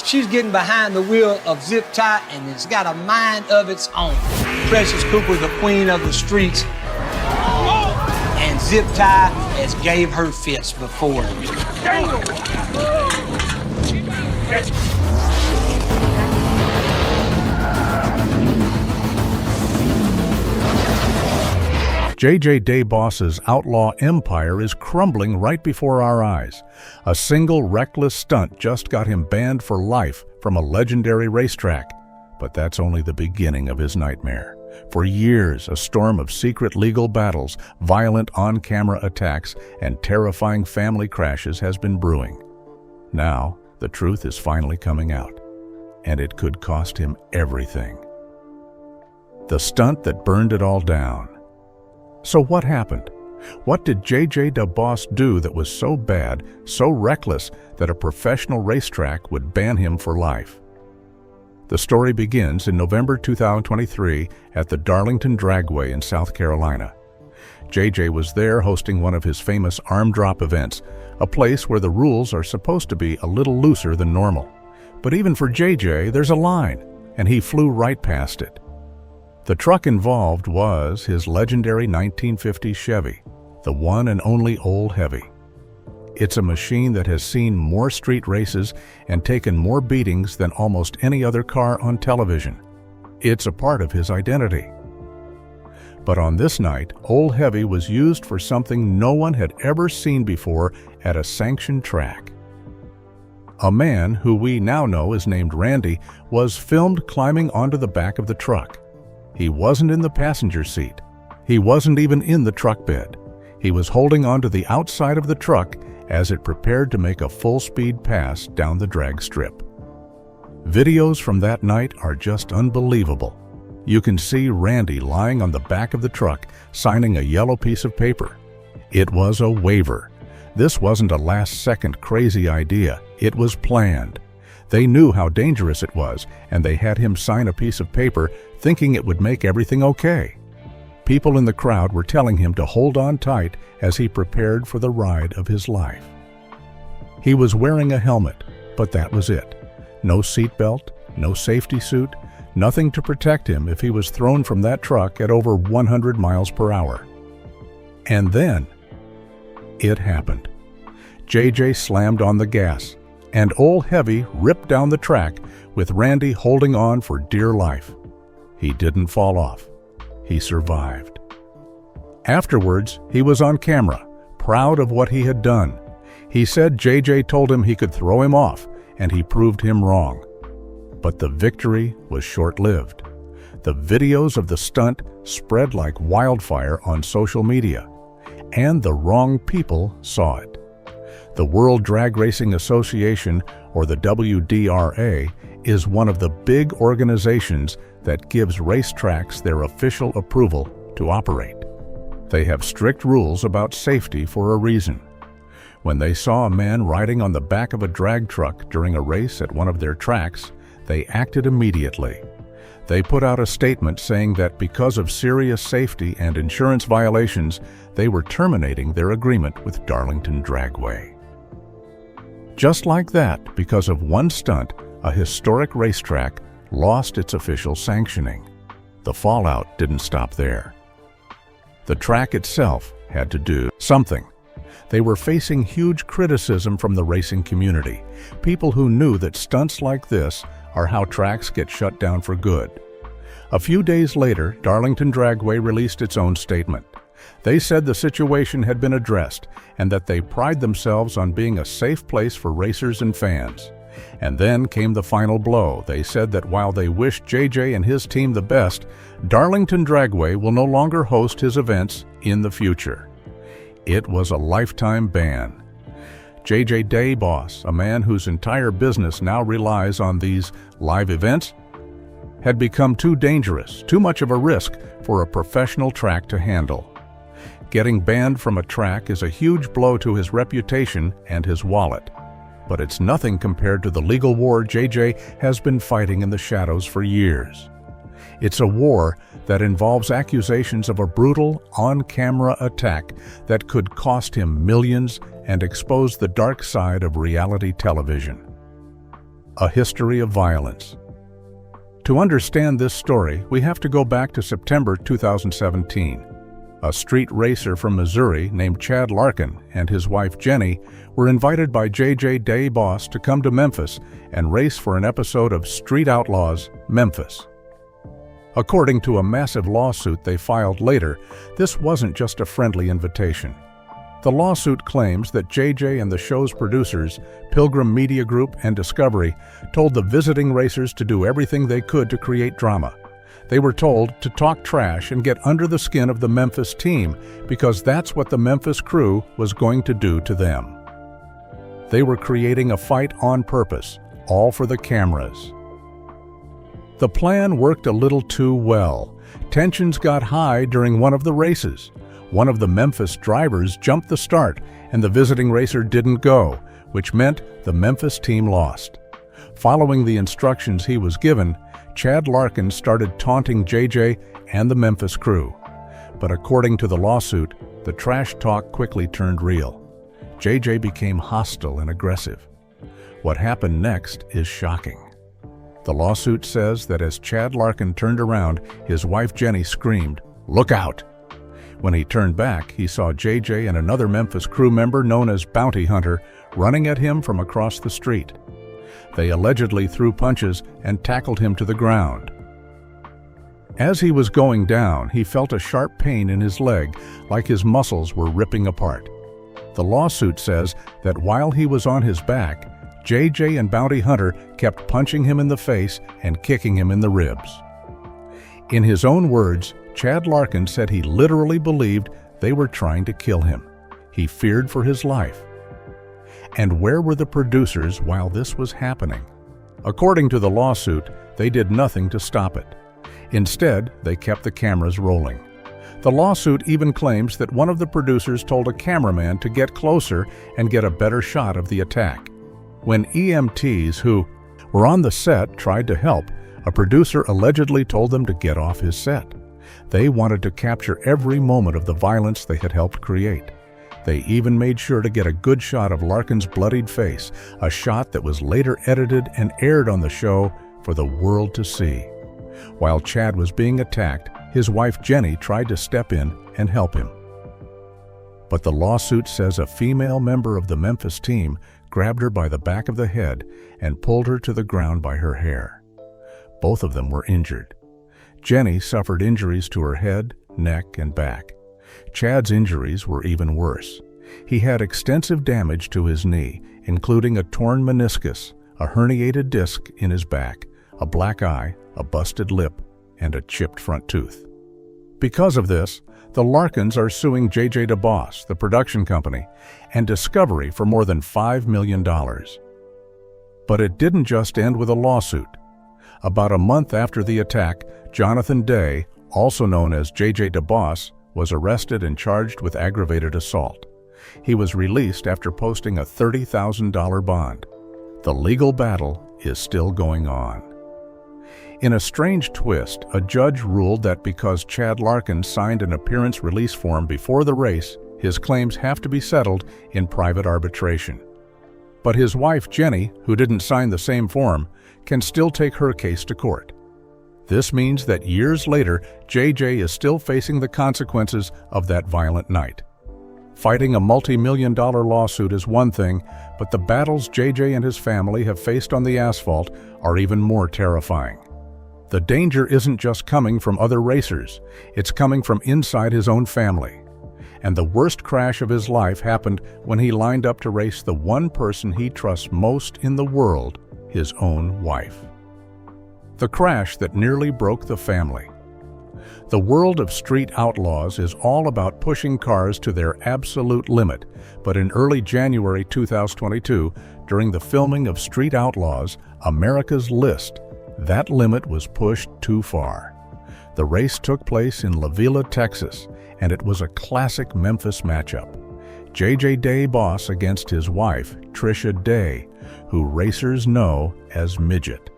She's getting behind the wheel of Zip Tie, and it's got a mind of its own. Precious Cooper, the queen of the streets, and Zip Tie has gave her fist before. J.J. DeBoss's outlaw empire is crumbling right before our eyes. A single reckless stunt just got him banned for life from a legendary racetrack. But that's only the beginning of his nightmare. For years, a storm of secret legal battles, violent on-camera attacks, and terrifying family crashes has been brewing. Now, the truth is finally coming out, and it could cost him everything. The stunt that burned it all down. So what happened? What did J.J. DeBoss do that was so bad, so reckless, that a professional racetrack would ban him for life? The story begins in November 2023 at the Darlington Dragway in South Carolina. J.J. was there hosting one of his famous arm drop events, a place where the rules are supposed to be a little looser than normal. But even for J.J., there's a line, and he flew right past it. The truck involved was his legendary 1950 Chevy, the one and only Old Heavy. It's a machine that has seen more street races and taken more beatings than almost any other car on television. It's a part of his identity. But on this night, Old Heavy was used for something no one had ever seen before at a sanctioned track. A man, who we now know is named Randy, was filmed climbing onto the back of the truck. He wasn't in the passenger seat. He wasn't even in the truck bed. He was holding onto the outside of the truck as it prepared to make a full-speed pass down the drag strip. Videos from that night are just unbelievable. You can see Randy lying on the back of the truck, signing a yellow piece of paper. It was a waiver. This wasn't a last-second crazy idea. It was planned. They knew how dangerous it was, and they had him sign a piece of paper thinking it would make everything okay. People in the crowd were telling him to hold on tight as he prepared for the ride of his life. He was wearing a helmet, but that was it. No seatbelt, no safety suit, nothing to protect him if he was thrown from that truck at over 100 miles per hour. And then, it happened. J.J. slammed on the gas, and Old Heavy ripped down the track with Randy holding on for dear life. He didn't fall off. He survived. Afterwards, he was on camera, proud of what he had done. He said J.J. told him he could throw him off, and he proved him wrong. But the victory was short-lived. The videos of the stunt spread like wildfire on social media, and the wrong people saw it. The World Drag Racing Association, or the WDRA, is one of the big organizations that gives racetracks their official approval to operate. They have strict rules about safety for a reason. When they saw a man riding on the back of a drag truck during a race at one of their tracks, they acted immediately. They put out a statement saying that because of serious safety and insurance violations, they were terminating their agreement with Darlington Dragway. Just like that, because of one stunt, a historic racetrack lost its official sanctioning. The fallout didn't stop there. The track itself had to do something. They were facing huge criticism from the racing community, people who knew that stunts like this are how tracks get shut down for good. A few days later, Darlington Dragway released its own statement. They said the situation had been addressed and that they pride themselves on being a safe place for racers and fans. And then came the final blow. They said that while they wished JJ and his team the best, Darlington Dragway will no longer host his events in the future. It was a lifetime ban. J.J. DeBoss, a man whose entire business now relies on these live events, had become too dangerous, too much of a risk for a professional track to handle. Getting banned from a track is a huge blow to his reputation and his wallet. But it's nothing compared to the legal war J.J. has been fighting in the shadows for years. It's a war that involves accusations of a brutal, on-camera attack that could cost him millions and expose the dark side of reality television. A history of violence. To understand this story, we have to go back to September 2017. A street racer from Missouri named Chad Larkin and his wife Jenny were invited by J.J. Day Boss to come to Memphis and race for an episode of Street Outlaws, Memphis. According to a massive lawsuit they filed later, this wasn't just a friendly invitation. The lawsuit claims that J.J. and the show's producers, Pilgrim Media Group and Discovery, told the visiting racers to do everything they could to create drama. They were told to talk trash and get under the skin of the Memphis team because that's what the Memphis crew was going to do to them. They were creating a fight on purpose, all for the cameras. The plan worked a little too well. Tensions got high during one of the races. One of the Memphis drivers jumped the start and the visiting racer didn't go, which meant the Memphis team lost. Following the instructions he was given, Chad Larkin started taunting JJ and the Memphis crew. But according to the lawsuit, the trash talk quickly turned real. JJ became hostile and aggressive. What happened next is shocking. The lawsuit says that as Chad Larkin turned around, his wife Jenny screamed, "Look out!" When he turned back, he saw JJ and another Memphis crew member known as Bounty Hunter running at him from across the street. They allegedly threw punches and tackled him to the ground. As he was going down, he felt a sharp pain in his leg, like his muscles were ripping apart. The lawsuit says that while he was on his back, JJ and Bounty Hunter kept punching him in the face and kicking him in the ribs. In his own words, Chad Larkin said he literally believed they were trying to kill him. He feared for his life. And where were the producers while this was happening? According to the lawsuit, they did nothing to stop it. Instead, they kept the cameras rolling. The lawsuit even claims that one of the producers told a cameraman to get closer and get a better shot of the attack. When EMTs who were on the set tried to help, a producer allegedly told them to get off his set. They wanted to capture every moment of the violence they had helped create. They even made sure to get a good shot of Larkin's bloodied face, a shot that was later edited and aired on the show for the world to see. While Chad was being attacked, his wife Jenny tried to step in and help him. But the lawsuit says a female member of the Memphis team grabbed her by the back of the head and pulled her to the ground by her hair. Both of them were injured. Jenny suffered injuries to her head, neck, and back. Chad's injuries were even worse. He had extensive damage to his knee, including a torn meniscus, a herniated disc in his back, a black eye, a busted lip, and a chipped front tooth. Because of this, the Larkins are suing J.J. DeBoss, the production company, and Discovery for more than $5 million. But it didn't just end with a lawsuit. About a month after the attack, Jonathan Day, also known as J.J. DeBoss, was arrested and charged with aggravated assault. He was released after posting a $30,000 bond. The legal battle is still going on. In a strange twist, a judge ruled that because Chad Larkin signed an appearance release form before the race, his claims have to be settled in private arbitration. But his wife, Jenny, who didn't sign the same form, can still take her case to court. This means that years later, JJ is still facing the consequences of that violent night. Fighting a multi-million-dollar lawsuit is one thing, but the battles JJ and his family have faced on the asphalt are even more terrifying. The danger isn't just coming from other racers, it's coming from inside his own family. And the worst crash of his life happened when he lined up to race the one person he trusts most in the world, his own wife. The crash that nearly broke the family. The world of street outlaws is all about pushing cars to their absolute limit, but in early January 2022, during the filming of Street Outlaws, America's List, that limit was pushed too far. The race took place in La Villa, Texas, and it was a classic Memphis matchup. J.J. Day Boss against his wife, Trisha Day, who racers know as Midget.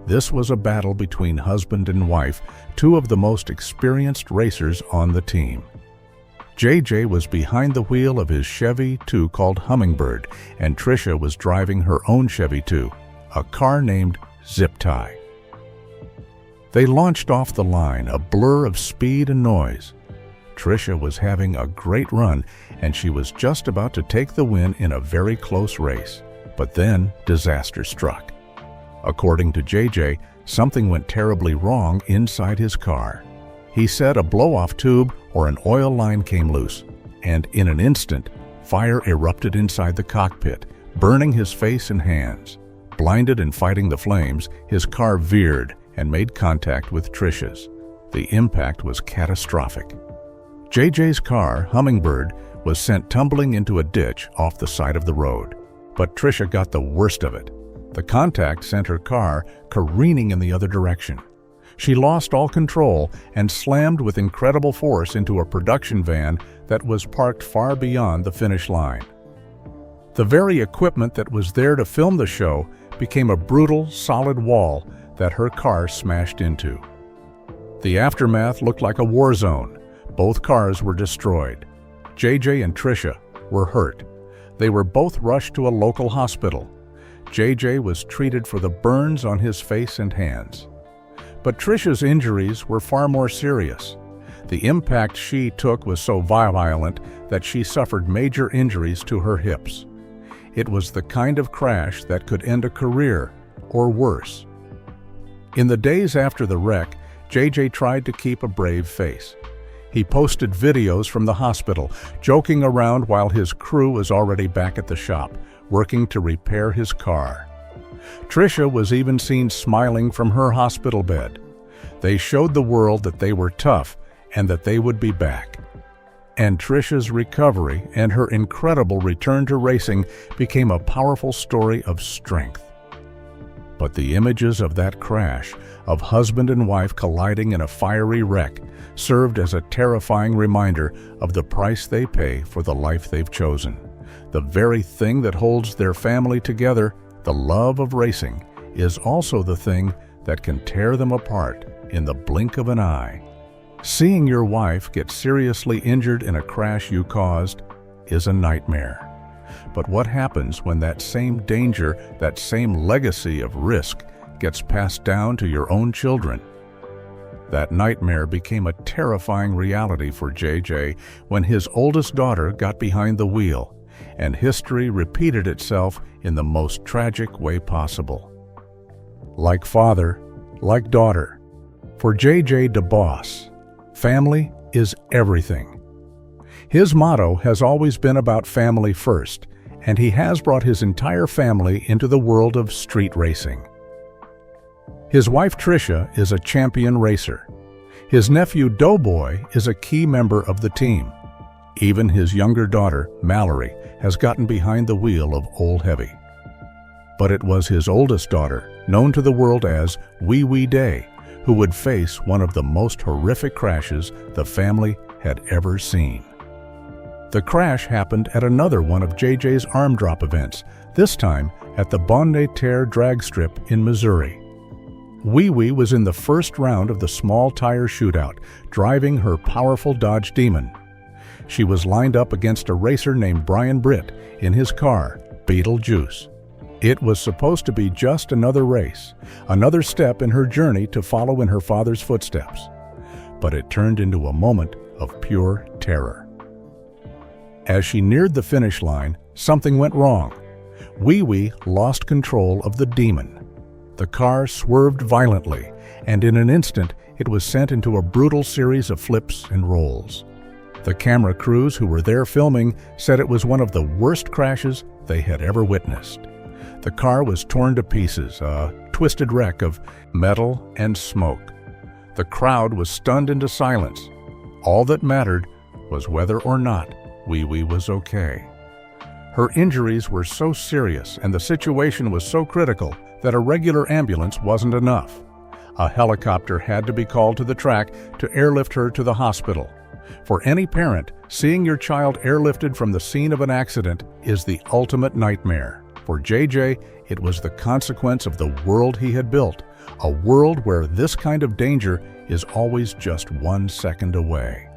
This was a battle between husband and wife, two of the most experienced racers on the team. JJ was behind the wheel of his Chevy 2 called Hummingbird, and Trisha was driving her own Chevy 2, a car named Zip Tie. They launched off the line, a blur of speed and noise. Tricia was having a great run, and she was just about to take the win in a very close race. But then disaster struck. According to JJ, something went terribly wrong inside his car. He said a blow-off tube or an oil line came loose, and in an instant, fire erupted inside the cockpit, burning his face and hands. Blinded and fighting the flames, his car veered and made contact with Tricia's. The impact was catastrophic. JJ's car, Hummingbird, was sent tumbling into a ditch off the side of the road. But Tricia got the worst of it. The contact sent her car careening in the other direction. She lost all control and slammed with incredible force into a production van that was parked far beyond the finish line. The very equipment that was there to film the show became a brutal, solid wall that her car smashed into. The aftermath looked like a war zone. Both cars were destroyed. JJ and Tricia were hurt. They were both rushed to a local hospital. JJ was treated for the burns on his face and hands. But Tricia's injuries were far more serious. The impact she took was so violent that she suffered major injuries to her hips. It was the kind of crash that could end a career, or worse. In the days after the wreck, JJ tried to keep a brave face. He posted videos from the hospital, joking around while his crew was already back at the shop, working to repair his car. Tricia was even seen smiling from her hospital bed. They showed the world that they were tough and that they would be back. And Tricia's recovery and her incredible return to racing became a powerful story of strength. But the images of that crash, of husband and wife colliding in a fiery wreck, served as a terrifying reminder of the price they pay for the life they've chosen. The very thing that holds their family together, the love of racing, is also the thing that can tear them apart in the blink of an eye. Seeing your wife get seriously injured in a crash you caused is a nightmare. But what happens when that same danger, that same legacy of risk, gets passed down to your own children? That nightmare became a terrifying reality for JJ when his oldest daughter got behind the wheel, and history repeated itself in the most tragic way possible. Like father, like daughter, for JJ DeBoss, family is everything. His motto has always been about family first, and he has brought his entire family into the world of street racing. His wife Tricia is a champion racer. His nephew Doughboy is a key member of the team. Even his younger daughter, Mallory, has gotten behind the wheel of Old Heavy. But it was his oldest daughter, known to the world as Wee Wee Day, who would face one of the most horrific crashes the family had ever seen. The crash happened at another one of JJ's arm drop events, this time at the Bonne Terre drag strip in Missouri. Wee Wee was in the first round of the small tire shootout, driving her powerful Dodge Demon. She was lined up against a racer named Brian Britt in his car, Beetlejuice. It was supposed to be just another race, another step in her journey to follow in her father's footsteps. But it turned into a moment of pure terror. As she neared the finish line, something went wrong. Wee Wee lost control of the Demon. The car swerved violently, and in an instant, it was sent into a brutal series of flips and rolls. The camera crews who were there filming said it was one of the worst crashes they had ever witnessed. The car was torn to pieces, a twisted wreck of metal and smoke. The crowd was stunned into silence. All that mattered was whether or not Wee Wee was okay. Her injuries were so serious and the situation was so critical that a regular ambulance wasn't enough. A helicopter had to be called to the track to airlift her to the hospital. For any parent, seeing your child airlifted from the scene of an accident is the ultimate nightmare. For JJ, it was the consequence of the world he had built, a world where this kind of danger is always just 1 second away.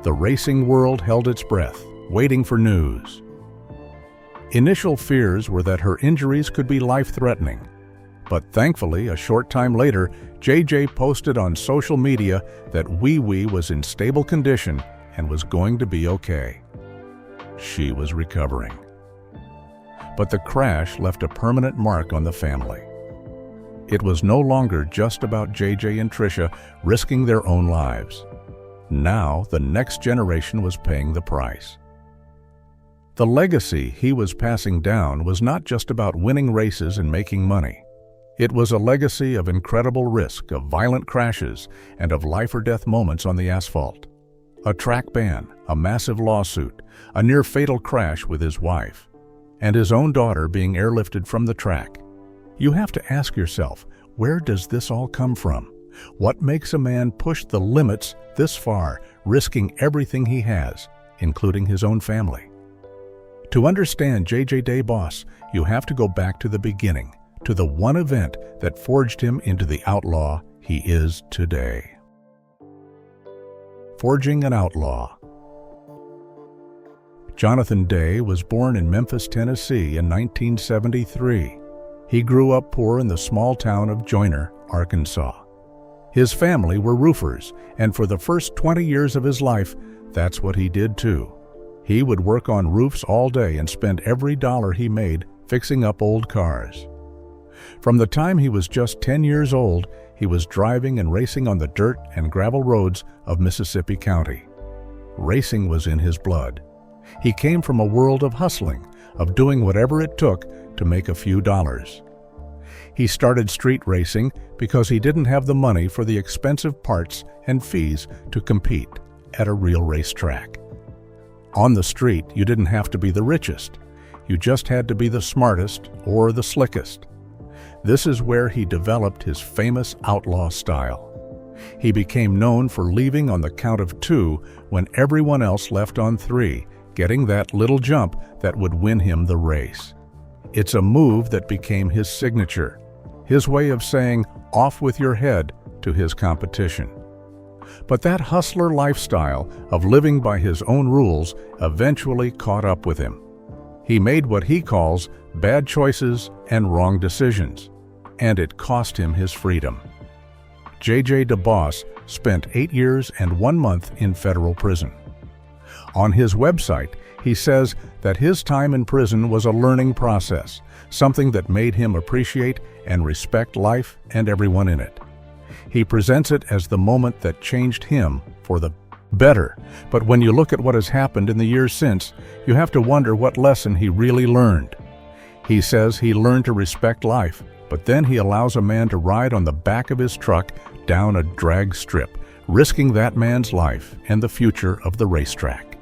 The racing world held its breath, waiting for news. Initial fears were that her injuries could be life-threatening. But thankfully, a short time later, JJ posted on social media that Wee Wee was in stable condition and was going to be okay. She was recovering. But the crash left a permanent mark on the family. It was no longer just about JJ and Tricia risking their own lives. Now, the next generation was paying the price. The legacy he was passing down was not just about winning races and making money. It was a legacy of incredible risk, of violent crashes, and of life-or-death moments on the asphalt. A track ban, a massive lawsuit, a near-fatal crash with his wife, and his own daughter being airlifted from the track. You have to ask yourself, where does this all come from? What makes a man push the limits this far, risking everything he has, including his own family? To understand JJ DeBoss, you have to go back to the beginning, to the one event that forged him into the outlaw he is today. Forging an outlaw. Jonathan Day was born in Memphis, Tennessee in 1973. He grew up poor in the small town of Joyner, Arkansas. His family were roofers, and for the first 20 years of his life, that's what he did too. He would work on roofs all day and spend every dollar he made fixing up old cars. From the time he was just 10 years old, he was driving and racing on the dirt and gravel roads of Mississippi County. Racing was in his blood. He came from a world of hustling, of doing whatever it took to make a few dollars. He started street racing because he didn't have the money for the expensive parts and fees to compete at a real racetrack. On the street, you didn't have to be the richest. You just had to be the smartest or the slickest. This is where he developed his famous outlaw style. He became known for leaving on the count of 2 when everyone else left on 3, getting that little jump that would win him the race. It's a move that became his signature, his way of saying, "Off with your head," to his competition. But that hustler lifestyle of living by his own rules eventually caught up with him. He made what he calls bad choices and wrong decisions, and it cost him his freedom. JJ DeBoss spent 8 years and 1 month in federal prison. On his website, he says that his time in prison was a learning process, something that made him appreciate and respect life and everyone in it. He presents it as the moment that changed him for the better, but when you look at what has happened in the years since, you have to wonder what lesson he really learned. He says he learned to respect life, but then he allows a man to ride on the back of his truck down a drag strip, risking that man's life and the future of the racetrack.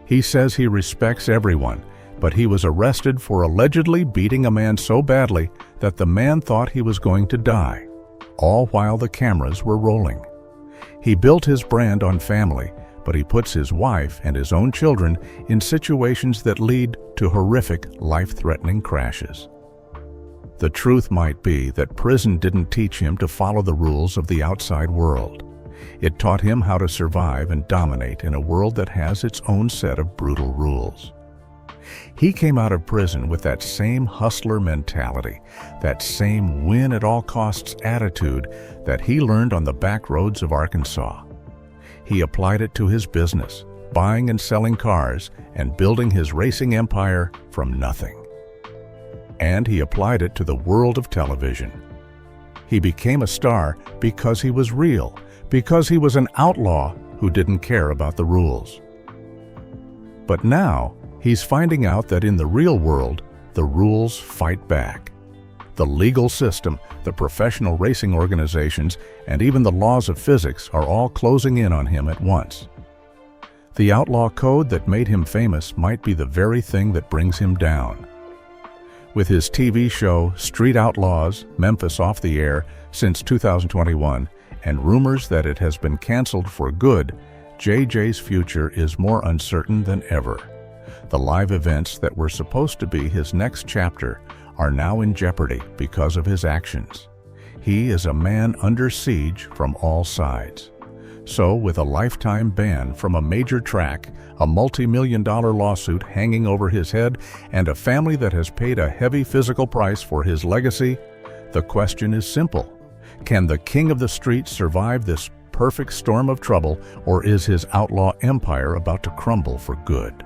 He says he respects everyone, but he was arrested for allegedly beating a man so badly that the man thought he was going to die, all while the cameras were rolling. He built his brand on family, but he puts his wife and his own children in situations that lead to horrific, life-threatening crashes. The truth might be that prison didn't teach him to follow the rules of the outside world. It taught him how to survive and dominate in a world that has its own set of brutal rules. He came out of prison with that same hustler mentality, that same win-at-all-costs attitude that he learned on the back roads of Arkansas. He applied it to his business, buying and selling cars and building his racing empire from nothing. And he applied it to the world of television. He became a star because he was real, because he was an outlaw who didn't care about the rules. But now, he's finding out that in the real world, the rules fight back. The legal system, the professional racing organizations, and even the laws of physics are all closing in on him at once. The outlaw code that made him famous might be the very thing that brings him down. With his TV show Street Outlaws, Memphis off the air since 2021, and rumors that it has been canceled for good, JJ's future is more uncertain than ever. The live events that were supposed to be his next chapter are now in jeopardy because of his actions. He is a man under siege from all sides. So, with a lifetime ban from a major track, a multi-million-dollar lawsuit hanging over his head, and a family that has paid a heavy physical price for his legacy, the question is simple. Can the king of the street survive this perfect storm of trouble, or is his outlaw empire about to crumble for good?